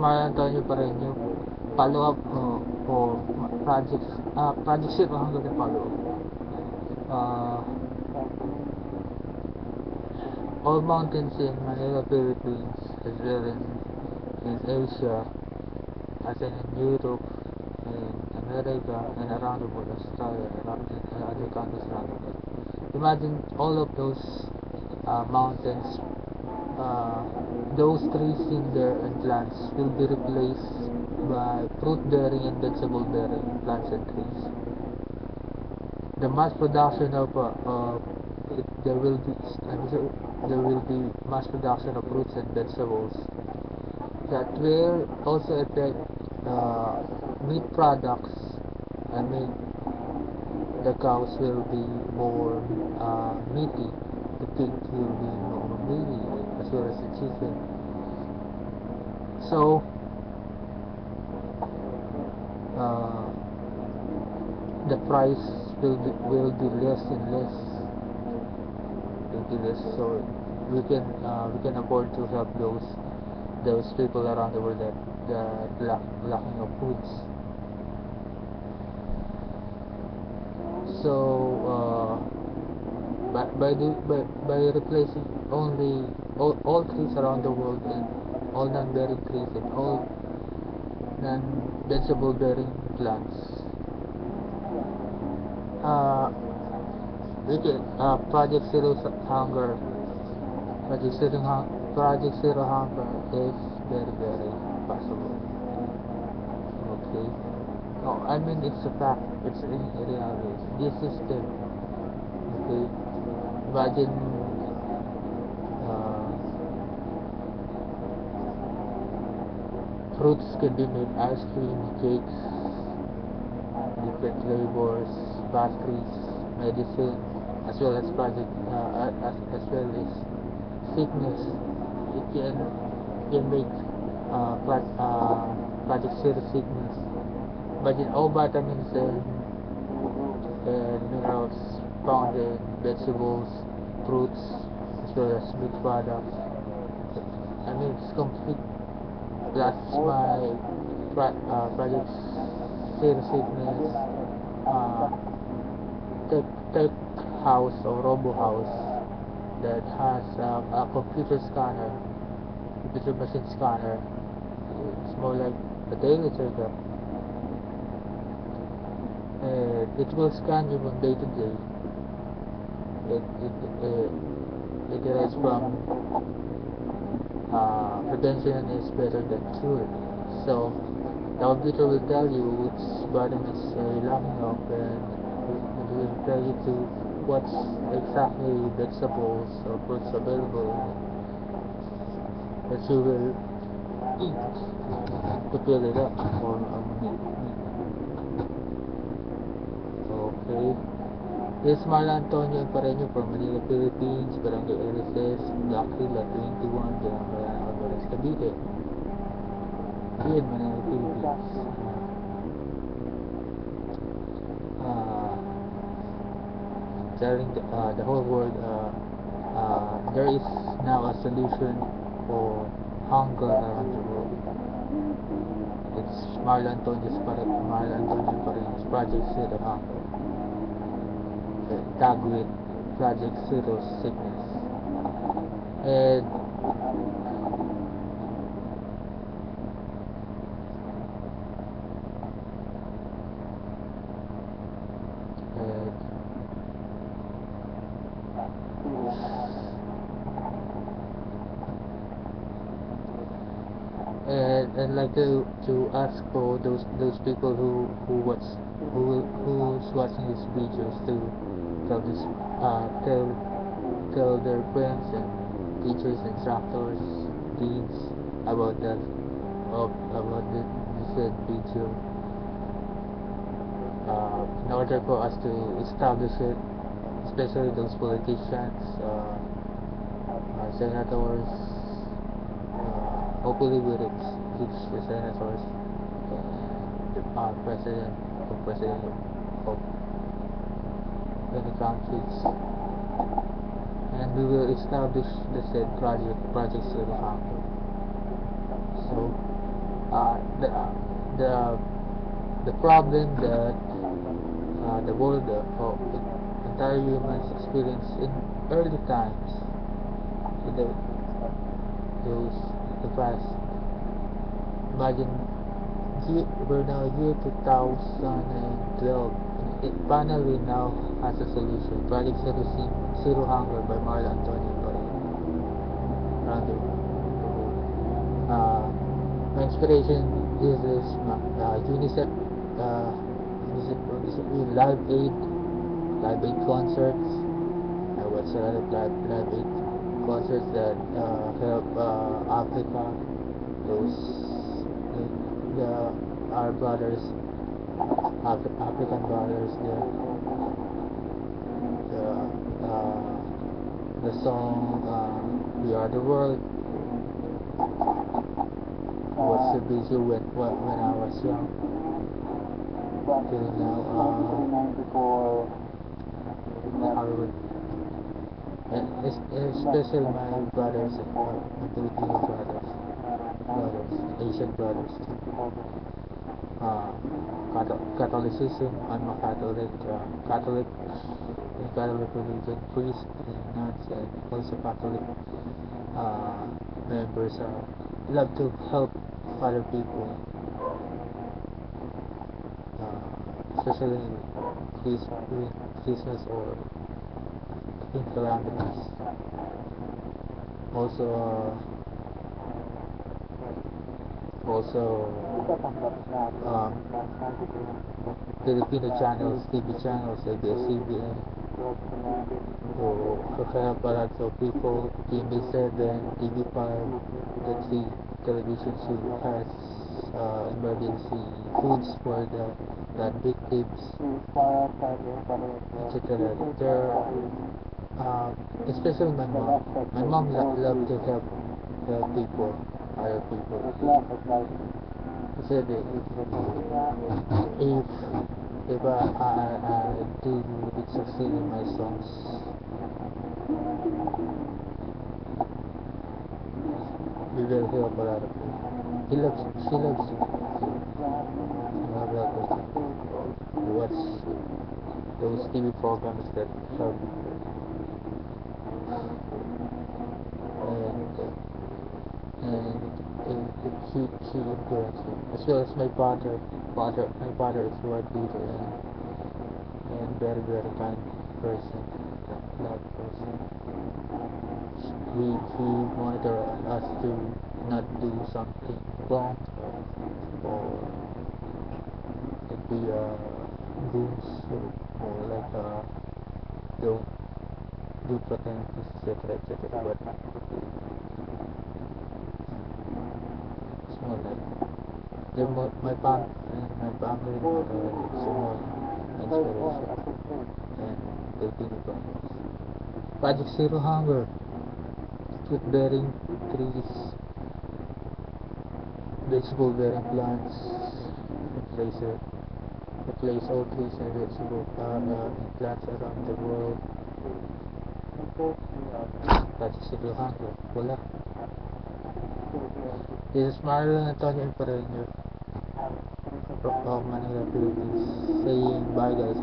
Mar Antonio pa rin yung follow-up for Project Zero hanggang yung follow-up. All mountains in Manila, Philippines, as well in Asia, as in Europe, in America, and around the world, Australia, and other countries around the world. Imagine all of those mountains, those trees in there and plants will be replaced by fruit-bearing and vegetable-bearing plants and trees. The mass production of there will be mass production of fruits and vegetables that will also affect meat products. I mean, the cows will be more meaty, the pig will be more meaty, as well as the chicken. So the price will be less and less, so we can afford to help those people around the world that lacking of foods. So by replacing only all trees around the world, and all non-bearing trees, and all non-vegetable bearing plants, we can Project Zero Hunger is very, very possible. Okay. No, I mean, it's a fact. It's in reality. This system. Okay. Imagine fruits can be made ice cream, cakes, different flavors, pastries, medicine, as well as as well as sickness. It can make Project Zero sickness. Imagine all vitamins and minerals found in vegetables, fruits, as well as meat products. I mean, it's complete. That's my Project Zero sickness. Tech house or robo house that has a computer machine scanner. It's more like a daily checkup, and it will scan you from day to day. It derives from prevention is better than cure. So the computer will tell you which vitamins you're lacking of, and it will tell you to what's exactly vegetables or fruits available that you will eat to fill it up, or meat. Okay. This is Marla Antonio Pareño from Manila, Philippines, Barangay LSS, Daquila 21, Barangay Alvarez, Cavite, here in Manila, Philippines. Telling the whole world there is now a solution for hunger around the world. It's Marla Antonio Pareño's Project Zero Hunger, tagged with Project Zero Sickness. And I'd like to ask for those people who's watching these videos to tell their friends and teachers, instructors, deans about this video, in order for us to establish it, especially those politicians, senators. Hopefully we reach the senators and the president of many countries, and we will establish the said Project Zero Hunger. So the the problem that the world of entire humans experience in early times, in those the past. Imagine we're now year 2012. It finally now has a solution. Project Zero Hunger by Marla Antonio around the world. My inspiration is UNICEF, Live Aid concerts. I watch a lot of Live Aid concerts that help Africa, those our brothers, African brothers there. The song We Are the World was a visual when I was young till now. I would, especially my brothers, my Filipino brothers, Asian brothers. Catholicism, I'm a Catholic, in Catholic religion, priest, nuns, and also Catholic members love to help other people, especially during Christmas or in calamities. Also, um, Filipino channels, TV channels like ABS-CBN, to help a lot of people. TV7, TV5, that's the television show has emergency foods for the flood victims, etc. There, especially my mom. My mom loved to help people, other people. He said that if I do succeed in my songs, we will help a lot of people. She loves it. I love that person. To watch those TV programs that help, and she encouraged me. As well as my father. My father is world leader and very kind person, love person. He monitor us to not do something wrong, or like be goons, or like don't do pretenses, etc. But it's more like my family is more inspiration and Filipino brothers. Project Zero Hunger, fruit bearing trees, vegetable bearing plants, replace all trees and vegetable plants around the world. Project Zero Hunger, wala. This is Marlon Antonio Empereño from Manila, Philippines, saying bye guys.